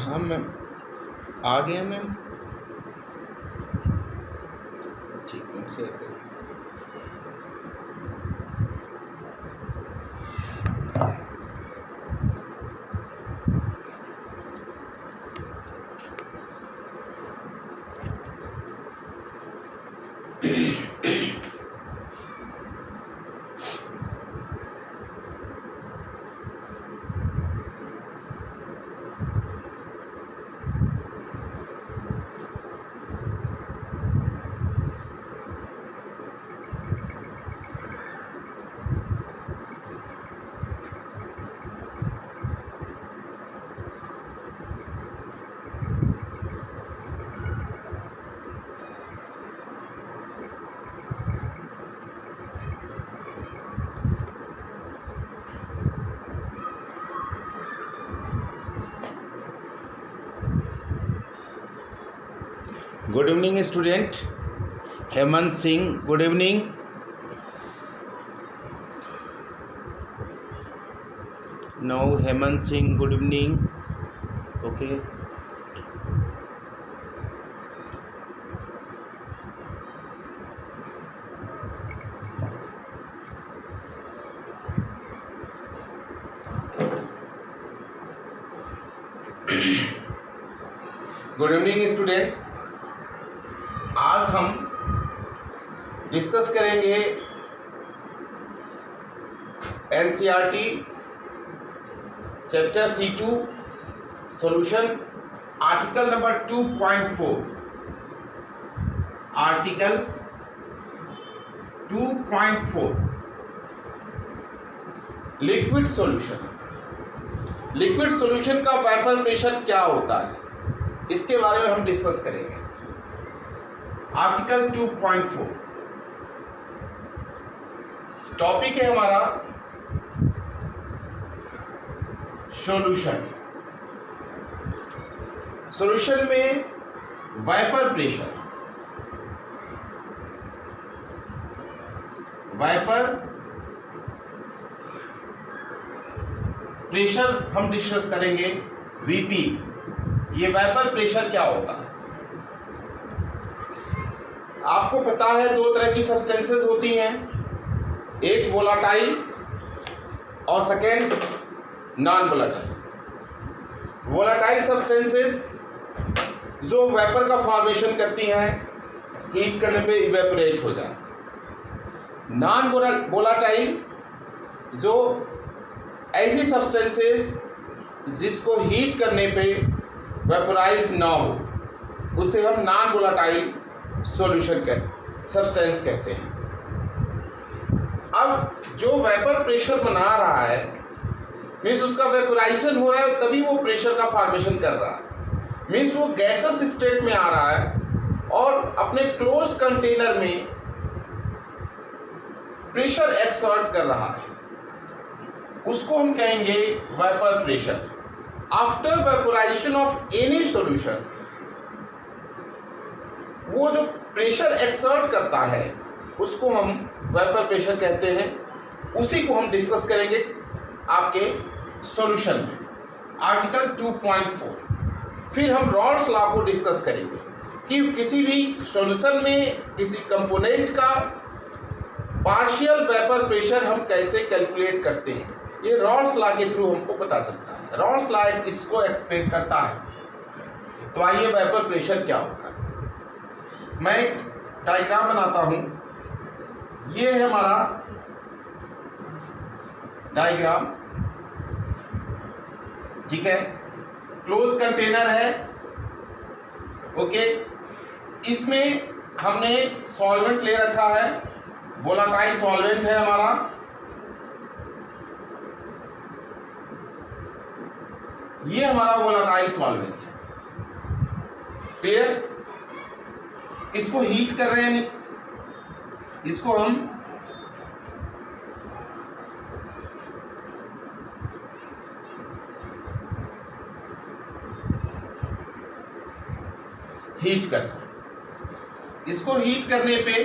हाँ मैम, आ गया मैम। ठीक मैम, शेयर करिए। Good evening student. Hemant Singh, good evening. No Hemant Singh, good evening. Okay, good evening student. आज हम डिस्कस करेंगे NCERT chapter C2 solution article number 2.4। Article 2.4 liquid solution. Liquid solution का vapour pressure क्या होता है, इसके बारे में हम डिस्कस करेंगे। आर्टिकल 2.4 टॉपिक है हमारा सॉल्यूशन। सॉल्यूशन में वेपर प्रेशर, वेपर प्रेशर हम डिस्कस करेंगे। वीपी, ये वेपर प्रेशर क्या होता है। आपको पता है दो तरह की सब्सटेंसेस होती हैं, एक वोलाटाइल और second non volatile. Volatile substances जो वेपर का फॉर्मेशन करती हैं, हीट करने पे इवेपोरेट हो जाए। नॉन वोलाटाइल जो ऐसी सब्सटेंसेस जिसको हीट करने पे वेपोराइज ना हो, उसे हम नॉन वोलाटाइल सॉल्यूशन सब्सटेंस कहते हैं। अब जो वेपर प्रेशर बना रहा है, मीन्स उसका वेपोराइजेशन हो रहा है, तभी वो प्रेशर का फॉर्मेशन कर रहा है। मीन्स वो गैसेस स्टेट में आ रहा है और अपने क्लोज्ड कंटेनर में प्रेशर एक्सर्ट कर रहा है, उसको हम कहेंगे vapour pressure. After vaporisation of any solution, वो जो प्रेशर एक्सर्ट करता है उसको हम वेपर प्रेशर कहते हैं। उसी को हम डिस्कस करेंगे आपके सॉल्यूशन में, आर्टिकल 2.4। फिर हम रॉल्स लॉ को डिस्कस करेंगे कि किसी भी सॉल्यूशन में किसी कंपोनेंट का पार्शियल वेपर प्रेशर हम कैसे कैलकुलेट करते हैं, ये रॉल्स लॉ के थ्रू हमको पता चलता है। रॉल्स लॉ इसको एक्सप्लेन करता है। तो आइए वेपर प्रेशर क्या होता है। मैं एक डायग्राम बनाता हूं। ये है हमारा डायग्राम, ठीक है। क्लोज कंटेनर है, ओके। इसमें हमने सॉल्वेंट ले रखा है, वोलाटाइल सॉल्वेंट है हमारा। ये हमारा वोलाटाइल सॉल्वेंट है, क्लियर। इसको हीट कर रहे हैं, इसको हम हीट करते हैं। इसको हीट करने पे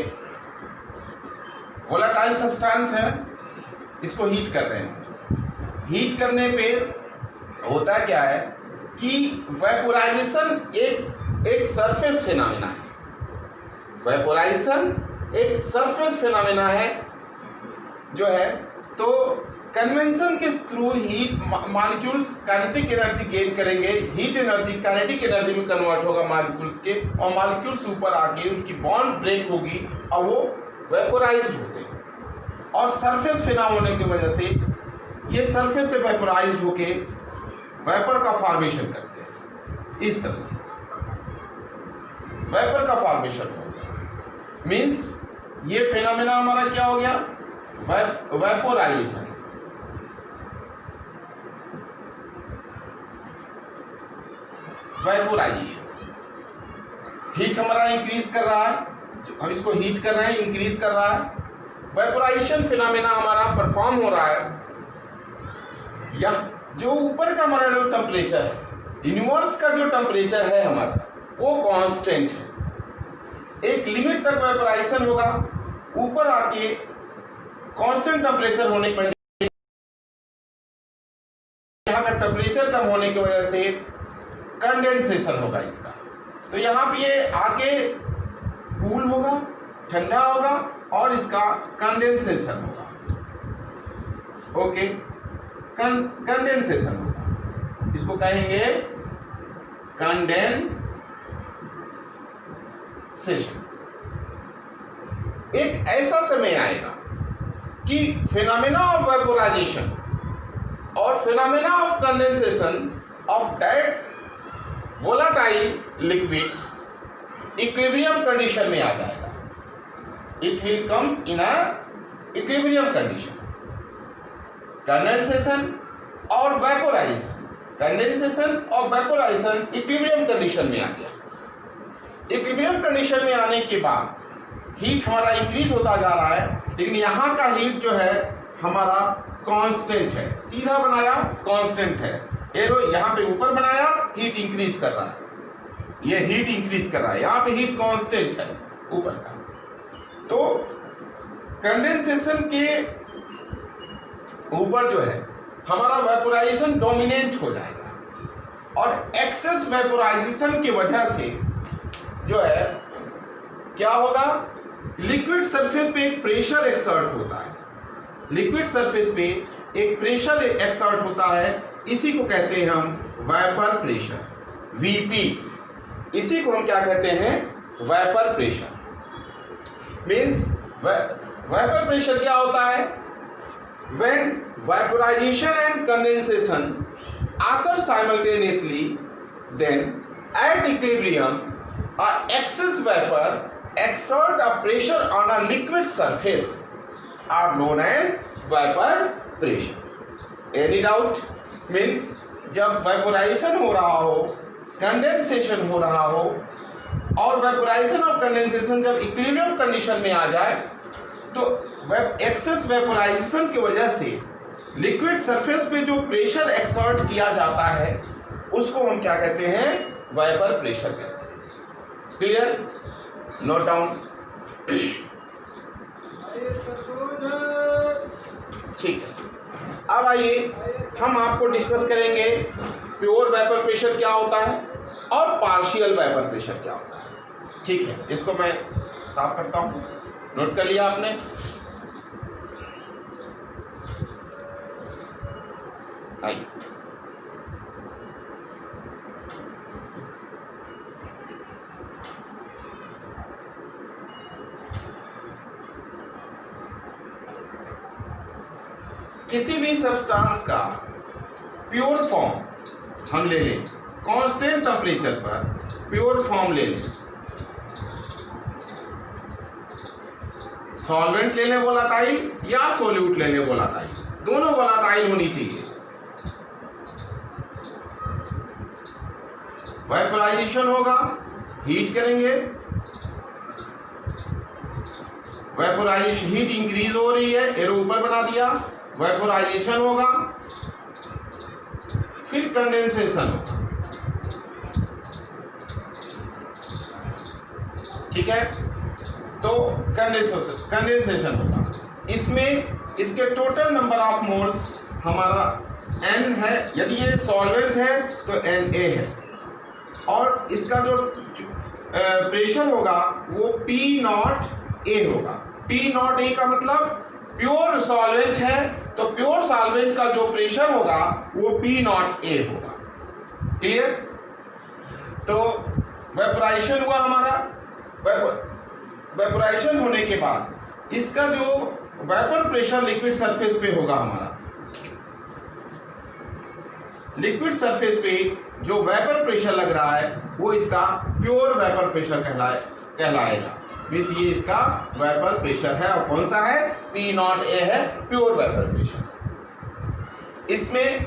वोलाटाइल सब्सटेंस है, इसको हीट कर रहे हैं। हीट करने पे होता क्या है, कि वेपोराइजेशन एक सरफेस फिनोमेना है। वेपोराइजेशन एक सरफेस फिनोमेना है जो है। तो कन्वेंशन के through heat molecules kinetic energy gain करेंगे, हीट एनर्जी काइनेटिक एनर्जी में कन्वर्ट होगा मॉलिक्यूल्स के, और मॉलिक्यूल्स ऊपर आके उनकी बॉन्ड ब्रेक होगी और वो वेपोराइज्ड होते हैं। और सरफेस फिनोमेना की वजह से ये सरफेस से वेपोराइज्ड होके वेपर का फॉर्मेशन करते हैं। इस तरह से वेपर का फॉर्मेशन हो गया, मीन्स ये फिनोमेना हमारा क्या हो गया, वेपोराइजेशन। वेपोराइजेशन हीट हमारा इंक्रीज कर रहा है, हम इसको हीट कर रहे हैं, इंक्रीज कर रहा है। वेपोराइजेशन फिनोमेना हमारा परफॉर्म हो रहा है। या जो ऊपर का हमारा जो टेम्परेचर है, यूनिवर्स का जो टेम्परेचर है हमारा, वो कांस्टेंट है। एक लिमिट तक वेपोराइजेशन होगा, ऊपर आके कांस्टेंट टेम्परेचर होने की वजह से, यहाँ का टेम्परेचर कम होने की वजह से कंडेंसेशन होगा इसका। तो यहाँ पे ये आके कूल होगा, ठंडा होगा और इसका कंडेंसेशन होगा। ओके, कंडेंसेशन होगा, इसको कहेंगे कंडेंसेशन। एक ऐसा समय आएगा कि फिनोमेना ऑफ वेपोराइजेशन और phenomena of condensation of that volatile liquid equilibrium condition में आ जाएगा। It will comes in a equilibrium condition. Condensation और वेपोराइजेशन, कंडेंसेशन और वेपोराइजेशन इक्विलिब्रियम कंडीशन में आ गया। इक्विलिब्रियम कंडीशन में आने के बाद हीट हमारा इंक्रीज होता जा रहा है, लेकिन यहाँ का हीट जो है हमारा कांस्टेंट है। सीधा बनाया कांस्टेंट है, एरो यहाँ पे ऊपर बनाया हीट इंक्रीज कर रहा है, ये हीट इंक्रीज कर रहा है, यहाँ पे हीट कांस्टेंट है ऊपर का। तो कंडेंसेशन के ऊपर जो है हमारा वेपोराइजेशन डोमिनेंट हो जाएगा, और एक्सेस वेपोराइजेशन की वजह से जो है क्या होगा, लिक्विड सरफेस पे एक प्रेशर एक्सर्ट होता है। लिक्विड सरफेस पे एक प्रेशर एक्सर्ट होता है, इसी को कहते हैं हम वेपर प्रेशर, वीपी। इसी को हम क्या कहते हैं, vapour pressure. Means vapour pressure क्या होता है, when vaporisation and condensation occur simultaneously, then at equilibrium excess vapor exert a pressure on a liquid surface are known as vapor pressure. Any doubt? Means जब vaporisation हो रहा हो, condensation हो रहा हो, और वेपोराइजेशन और कंडेंसेशन जब इक्विलिब्रियम कंडीशन में आ जाए, तो एक्सेस वेपोराइजेशन की वजह से लिक्विड सरफेस पे जो प्रेशर एक्सर्ट किया जाता है उसको हम क्या कहते हैं, वेपर प्रेशर कहते हैं। क्लियर? Note down. ठीक है, अब आइए हम आपको डिस्कस करेंगे प्योर वेपर प्रेशर क्या होता है और पार्शियल वेपर प्रेशर क्या होता है। ठीक है, इसको मैं साफ करता हूँ। नोट कर लिया आपने? आइए, किसी भी सब्सटेंस का प्योर फॉर्म हम ले लें, कांस्टेंट टेम्परेचर पर प्योर फॉर्म ले लें, सॉल्वेंट ले लें वोलाटाइल या सोल्यूट ले लें वोलाटाइल, दोनों वोलाटाइल होनी चाहिए। वेपोराइजेशन होगा, हीट करेंगे, वेपोराइजेशन हीट इंक्रीज हो रही है, एरो ऊपर बना दिया, वेपोराइजेशन होगा, फिर कंडेंसेशन होगा। ठीक है, तो कंडेंसेशन होगा, इसमें इसके टोटल नंबर ऑफ मोल्स हमारा N है, यदि ये सॉल्वेंट है तो Na है, और इसका जो प्रेशर होगा वो P नॉट A होगा। P नॉट A का मतलब प्योर सॉल्वेंट है, तो प्योर सॉल्वेंट का जो प्रेशर होगा वो P नॉट A होगा। क्लियर? तो वेपोराइजेशन हुआ हमारा। वेपोराइजेशन होने के बाद इसका जो वेपर प्रेशर लिक्विड सरफेस पे होगा, हमारा लिक्विड सरफेस पे जो वेपर प्रेशर लग रहा है वो इसका प्योर वेपर प्रेशर कहलाएगा। मीन्स ये इसका वेपर प्रेशर है, और कौन सा है? P नॉट A है, प्योर वेपर प्रेशर। इसमें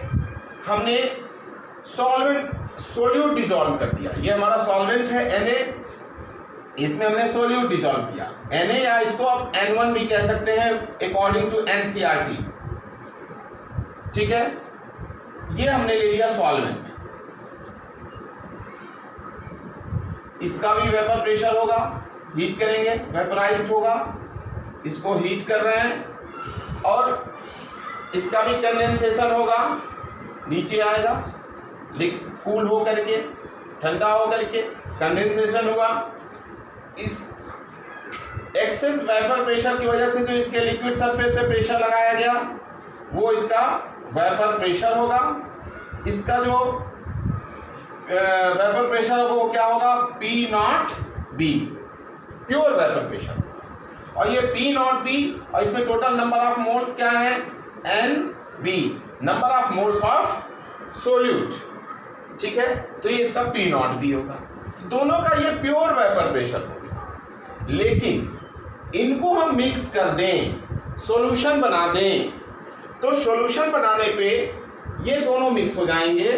हमने सोल्यूट डिसॉल्व कर दिया। ये हमारा सॉल्वेंट है Na, इसमें हमने सोल्यूट डिसॉल्व किया Na, या इसको आप N1 भी कह सकते हैं अकॉर्डिंग टू NCERT। ठीक है, ये हमने ले लिया सॉल्वेंट। इसका भी वेपर प्रेशर होगा, हीट करेंगे, वेपराइज्ड होगा। इसको हीट कर रहे हैं और इसका भी कंडेंसेशन होगा, नीचे आएगा, कूल हो करके, ठंडा हो करके कंडेंसेशन होगा। इस एक्सेस वेपर प्रेशर की वजह से जो इसके लिक्विड सरफेस पे प्रेशर लगाया गया वो इसका वेपर प्रेशर होगा। इसका जो वेपर प्रेशर होगा वो क्या होगा? P not B, pure vapour pressure. और ये P नॉट B, और इसमें टोटल नंबर ऑफ मोल्स क्या है? NB, number of moles of solute. ठीक है, तो ये इसका P नॉट B होगा। दोनों का ये प्योर वेपर प्रेशर होगा। लेकिन इनको हम मिक्स कर दें, सॉल्यूशन बना दें, तो सॉल्यूशन बनाने पे ये दोनों मिक्स हो जाएंगे,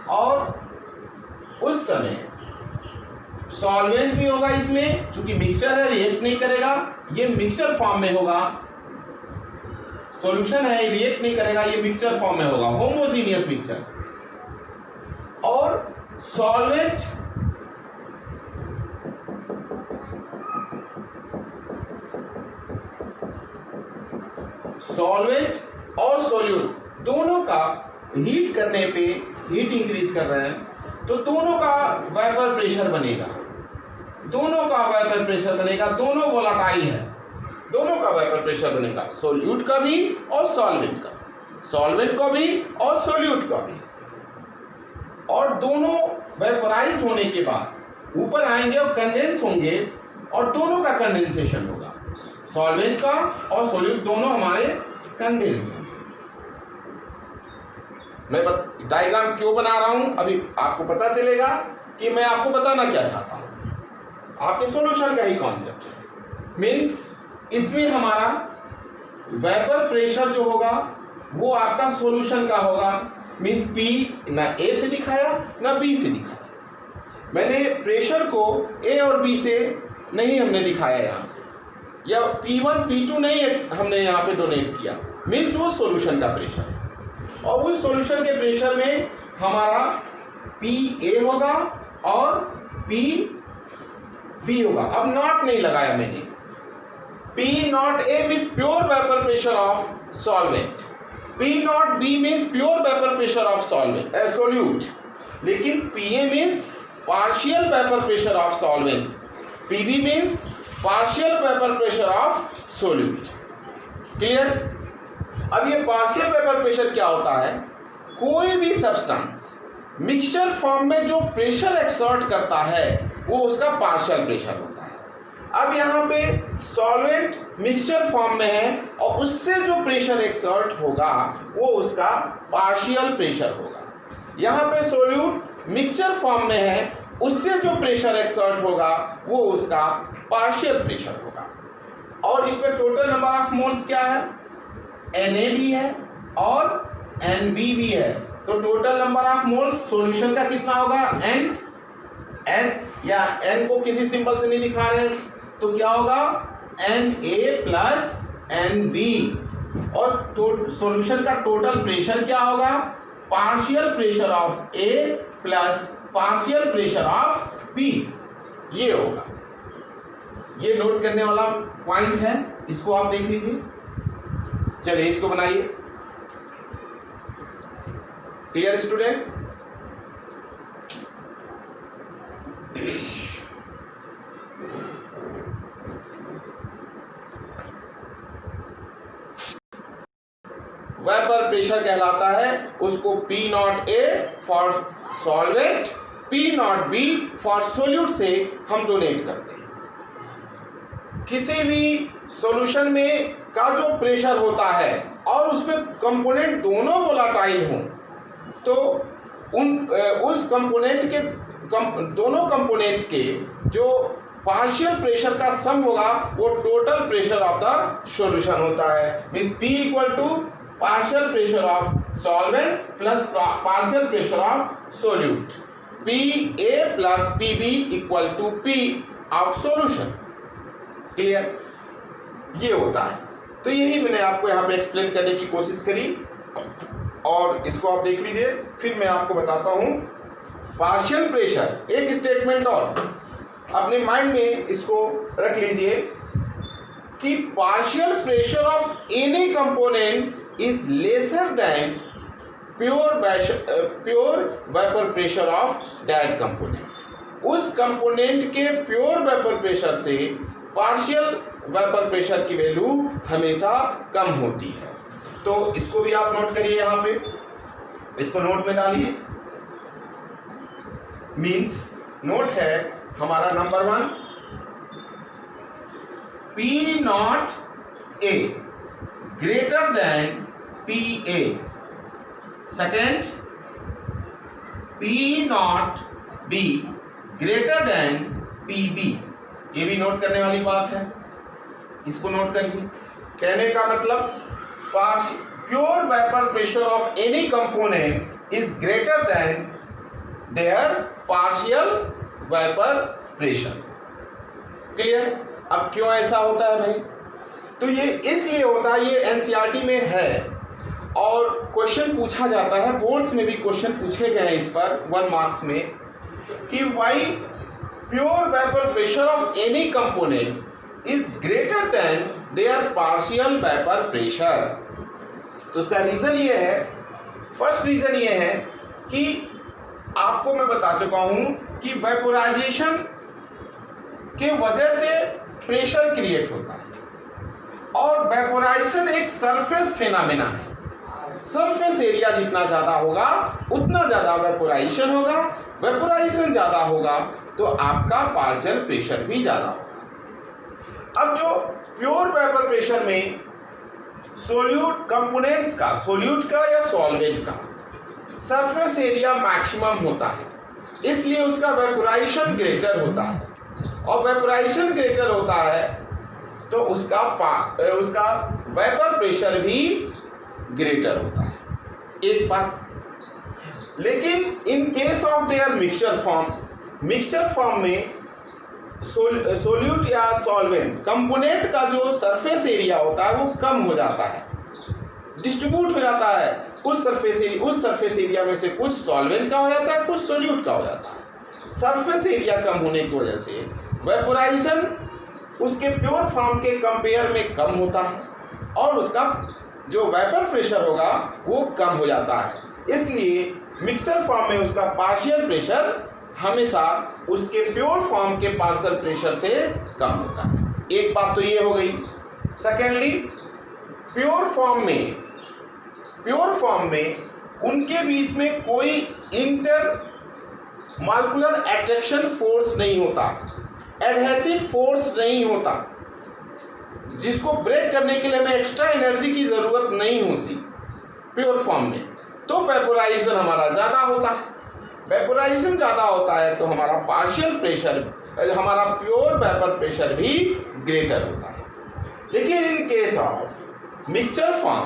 और उस समय सॉल्वेंट भी होगा इसमें, चूंकि मिक्सचर है, रिएक्ट नहीं करेगा, ये मिक्सचर फॉर्म में होगा। सॉल्यूशन है, रिएक्ट नहीं करेगा, ये मिक्सचर फॉर्म में होगा, होमोजीनियस मिक्सचर। और सॉल्वेंट और सोल्यूट दोनों का हीट करने पे, हीट इंक्रीज कर रहे हैं तो दोनों का वेपर प्रेशर बनेगा, दोनों वोलाटाइल है, दोनों का वेपर प्रेशर बनेगा, सोल्यूट का भी और सॉल्वेंट का भी और सोल्यूट का भी। और दोनों वेपराइज्ड होने के बाद ऊपर आएंगे और कंडेंस होंगे, और दोनों का कंडेंसेशन होगा, सॉल्वेंट का और सोल्यूट दोनों हमारे कंडेंस होंगे। मैं डायग्राम क्यों बना रहा हूं अभी आपको पता चलेगा कि मैं आपको बताना क्या चाहता हूं। आपके सॉल्यूशन का ही कॉन्सेप्ट है। मीन्स इसमें हमारा वेपर प्रेशर जो होगा वो आपका सॉल्यूशन का होगा। मीन्स P ना A से दिखाया ना B से दिखाया। मैंने प्रेशर को A और B से नहीं हमने दिखाया यहाँ पे, या P1 P2 नहीं हमने यहाँ पे डोनेट किया। मीन्स वो सॉल्यूशन का प्रेशर है, और उस सॉल्यूशन के प्रेशर में हमारा PA होगा और PB होगा। अब नॉट नहीं लगाया मैंने। P not A means pure vapour pressure of solvent, P not B means pure vapour pressure of solute, लेकिन PA means partial vapour pressure of solvent, PB means partial vapour pressure of solute. Clear? अब ये partial vapour pressure क्या होता है? कोई भी substance mixture form में जो प्रेशर एक्सर्ट करता है वो उसका पार्शियल प्रेशर होता है। अब यहाँ पे सॉल्वेंट मिक्सचर फॉर्म में है और उससे जो प्रेशर एक्सर्ट होगा वो उसका पार्शियल प्रेशर होगा। यहाँ पे सोल्यूट मिक्सचर फॉर्म में है, उससे जो प्रेशर एक्सर्ट होगा वो उसका पार्शियल प्रेशर होगा। और इसमें टोटल नंबर ऑफ मोल्स क्या है? Na भी है और Nb भी है, तो total number of moles solution का कितना होगा? NS, या N को किसी सिंबल से नहीं दिखा रहे तो क्या होगा? Na plus Nb। और सॉल्यूशन का टोटल प्रेशर क्या होगा? Partial pressure of A plus partial pressure of B, ये होगा। ये नोट करने वाला पॉइंट है, इसको आप देख लीजिए। चलिए इसको बनाइए। Clear student? वेपर प्रेशर कहलाता है उसको P0A for solvent, P0B for solute से हम डोनेट करते हैं। किसी भी सॉल्यूशन में का जो प्रेशर होता है और उसमें कंपोनेंट दोनों वोलाटाइल हों तो उस कंपोनेंट के दोनों कंपोनेंट के जो पार्शियल प्रेशर का सम होगा वो total pressure of the solution होता है। Means P equal to partial pressure of solvent plus partial pressure of solute, PA plus PB equal to P of solution. Clear? ये होता है। तो यही मैंने आपको यहाँ पे एक्सप्लेन करने की कोशिश करी और इसको आप देख लीजिए। फिर मैं आपको बताता हूँ पार्शियल प्रेशर। एक स्टेटमेंट और अपने माइंड में इसको रख लीजिए कि partial pressure of any component is lesser than pure vapour pressure of that component. उस कंपोनेंट के प्योर वेपर प्रेशर से पार्शियल वेपर प्रेशर की वैल्यू हमेशा कम होती है। तो इसको भी आप नोट करिए, यहाँ पे इसको नोट में डालिए। मीन्स नोट है हमारा number 1 P0A greater than PA, second P0B greater than PB। ये भी नोट करने वाली बात है, इसको नोट करिए। कहने का मतलब pure vapour pressure of any component is greater than their partial vapour pressure. Clear? अब क्यों ऐसा होता है भाई? तो ये इसलिए होता है, ये एनसीईआरटी में है और क्वेश्चन पूछा जाता है, बोर्ड्स में भी क्वेश्चन पूछे गए हैं इस पर 1 मार्क्स में कि why pure vapour pressure of any component is greater than their partial vapour pressure. तो उसका रीजन ये है, फर्स्ट रीजन ये है कि आपको मैं बता चुका हूं कि वेपोराइजेशन के वजह से प्रेशर क्रिएट होता है और वेपोराइजेशन एक सरफेस फिनोमेना है। सरफेस एरिया जितना ज़्यादा होगा उतना ज़्यादा वेपोराइजेशन होगा, वेपोराइजेशन ज़्यादा होगा तो आपका पार्शियल प्रेशर भी ज़्यादा होगा। अब जो प्योर वेपर प्रेशर में सोल्यूट कंपोनेंट्स का, सोल्यूट का या सॉल्वेंट का सरफेस एरिया मैक्सिमम होता है, इसलिए उसका वेपोराइजेशन ग्रेटर होता है और वेपोराइजेशन ग्रेटर होता है तो उसका वेपर प्रेशर भी ग्रेटर होता है। एक बात, लेकिन in case of their mixture form में सोल्यूट या सॉल्वेंट कंपोनेंट का जो सरफेस एरिया होता है वो कम हो जाता है, डिस्ट्रीब्यूट हो जाता है। उस सरफेस एरिया में से कुछ सॉल्वेंट का हो जाता है, कुछ सोल्यूट का हो जाता है। सरफेस एरिया कम होने की वजह से वेपोराइजेशन उसके प्योर फॉर्म के कंपेयर में कम होता है और उसका जो वेपर प्रेशर होगा वो कम हो जाता है। इसलिए मिक्सर फॉर्म में उसका पार्शियल प्रेशर हमेशा उसके प्योर फॉर्म के पार्शियल प्रेशर से कम होता है। एक बात तो ये हो गई। सेकेंडली, प्योर फॉर्म में उनके बीच में कोई इंटर मॉलिक्यूलर अट्रैक्शन फोर्स नहीं होता, एडहेसिव फोर्स नहीं होता, जिसको ब्रेक करने के लिए हमें एक्स्ट्रा एनर्जी की ज़रूरत नहीं होती प्योर फॉर्म में। तो वेपोराइजेशन हमारा ज़्यादा होता है। वेपोराइजेशन ज़्यादा होता है तो हमारा पार्शियल प्रेशर, हमारा प्योर वेपर प्रेशर भी ग्रेटर होता है। लेकिन in case of mixture form,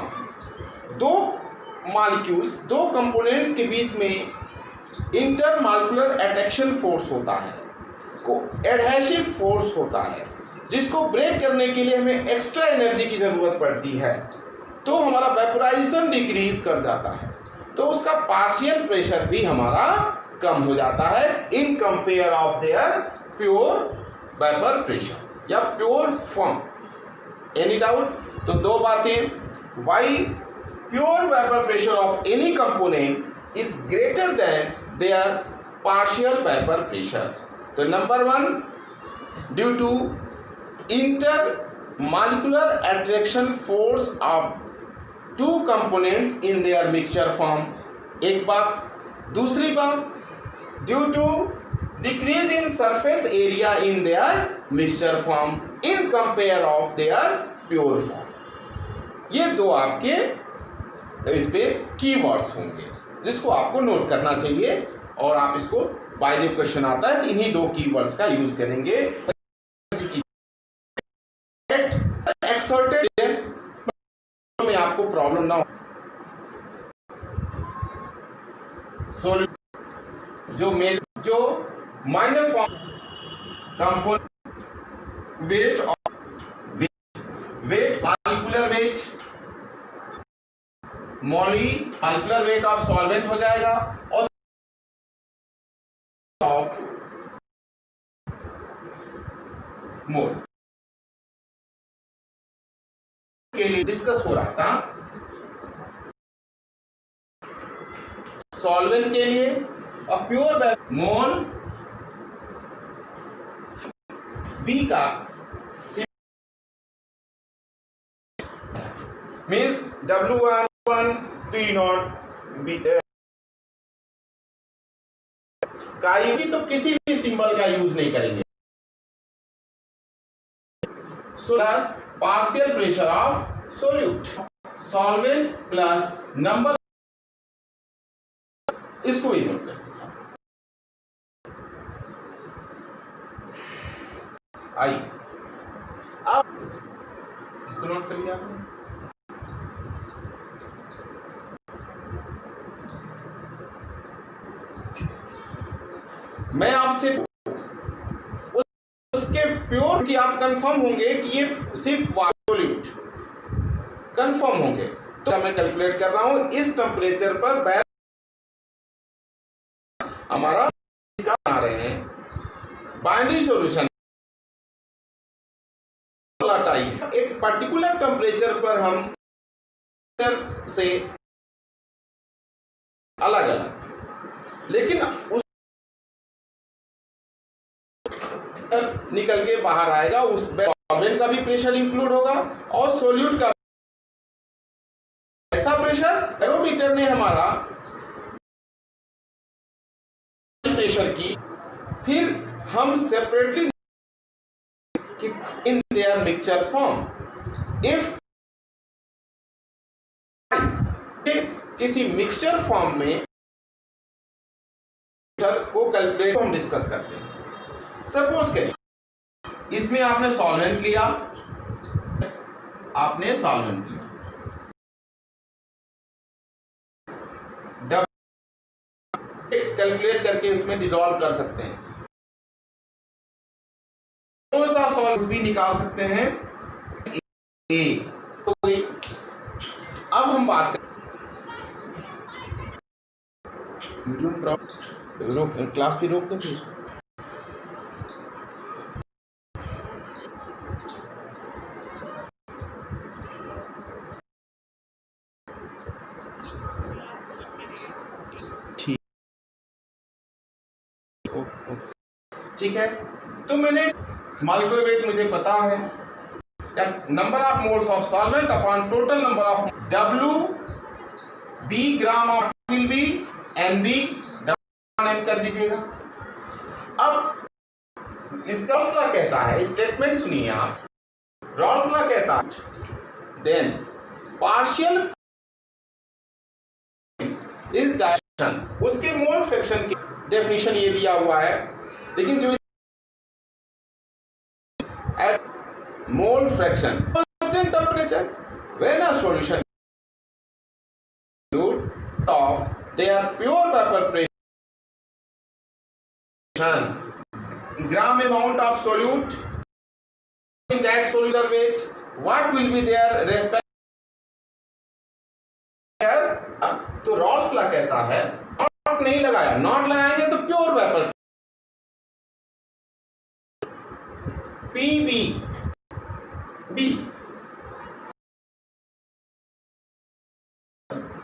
दो मॉलिक्यूल्स, दो कंपोनेंट्स के बीच में इंटर मॉलिक्यूलर अट्रैक्शन फोर्स होता है, को एडहेसिव फोर्स होता है, जिसको ब्रेक करने के लिए हमें एक्स्ट्रा एनर्जी की ज़रूरत पड़ती है, तो हमारा वेपोराइजेशन डिक्रीज कर जाता है, तो उसका पार्शियल प्रेशर भी हमारा कम हो जाता है in compare of their pure vapour pressure या प्योर फॉर्म। Any doubt? तो दो बातें, why pure vapor pressure of any component is greater than their partial vapor pressure. तो number 1, due to intermolecular attraction force of two components in their mixture form, एक बात। दूसरी बात, due to decrease in surface area in their mixture form in compare of their pure form। ये दो आपके इस पे कीवर्ड्स होंगे जिसको आपको नोट करना चाहिए, और आप इसको बाय द क्वेश्चन आता है तो इन्हीं दो कीवर्ड्स का यूज करेंगे। एक्सर्टेड में आपको प्रॉब्लम ना हो। जो minor form component weight molecular weight molecular weight of solvent हो जाएगा, और ऑफ मोल्स के लिए डिस्कस हो रहा था। सॉल्वेंट के लिए और प्योर मोल बी का मीन्स W11 P0 बी का भी तो किसी भी सिंबल का यूज नहीं करेंगे। So plus partial pressure of solute, solvent plus number, इसको भी नोट करें। आई अब इसको नोट कर लिया आपने। मैं आपसे उसके प्योर की आप कंफर्म होंगे कि ये सिर्फ सॉल्यूट कंफर्म होंगे, तो मैं कैलकुलेट कर रहा हूं इस टेम्परेचर पर हमारा बना रहे हैं बाइनरी सॉल्यूशन टाइप। एक पर्टिकुलर टेम्परेचर पर हम से अलग अलग, लेकिन उस निकल के बाहर आएगा, उस सॉल्वेंट का भी प्रेशर इंक्लूड होगा और सोल्यूट का ऐसा प्रेशर बैरोमीटर ने हमारा प्रेशर की, फिर हम separately in their mixture form. If किसी मिक्सचर फॉर्म में को कैलकुलेट हम डिस्कस करते हैं। सपोज करिए इसमें आपने सॉल्वेंट लिया, कैलकुलेट करके उसमें डिसॉल्व कर सकते हैं, कौन सा सॉल्व भी निकाल सकते हैं ए। तो अब हम बात करें क्लास भी रोक दो फिर। ठीक है, तो मैंने मॉलिक्यूलर वेट मुझे पता है, number of moles of solvent upon total number of W B gram of will be NB M कर दीजिएगा। अब इसका रॉल्स कहता है, स्टेटमेंट सुनिए आप, रॉल्स कहता है देन पार्शियल इज डायरेक्शन, उसके मोल फ्रैक्शन की डेफिनेशन ये दिया हुआ है, लेकिन जो at mole fraction constant temperature when a solution of their pure vapor pressure gram amount of solute in that solar weight, what will be their respect here। तो Rawls law कहता है नॉट नहीं लगाया, नॉट लगाएंगे तो pure vapour PV B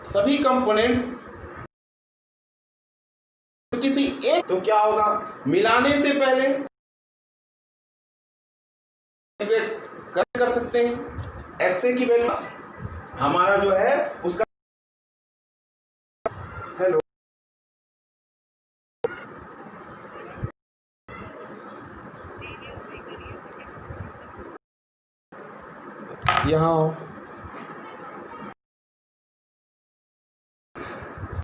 सभी components किसी एक, तो क्या होगा, मिलाने से पहले कर सकते हैं। एक्सए की वैल्यू हमारा जो है उसका, हेलो, यहाँ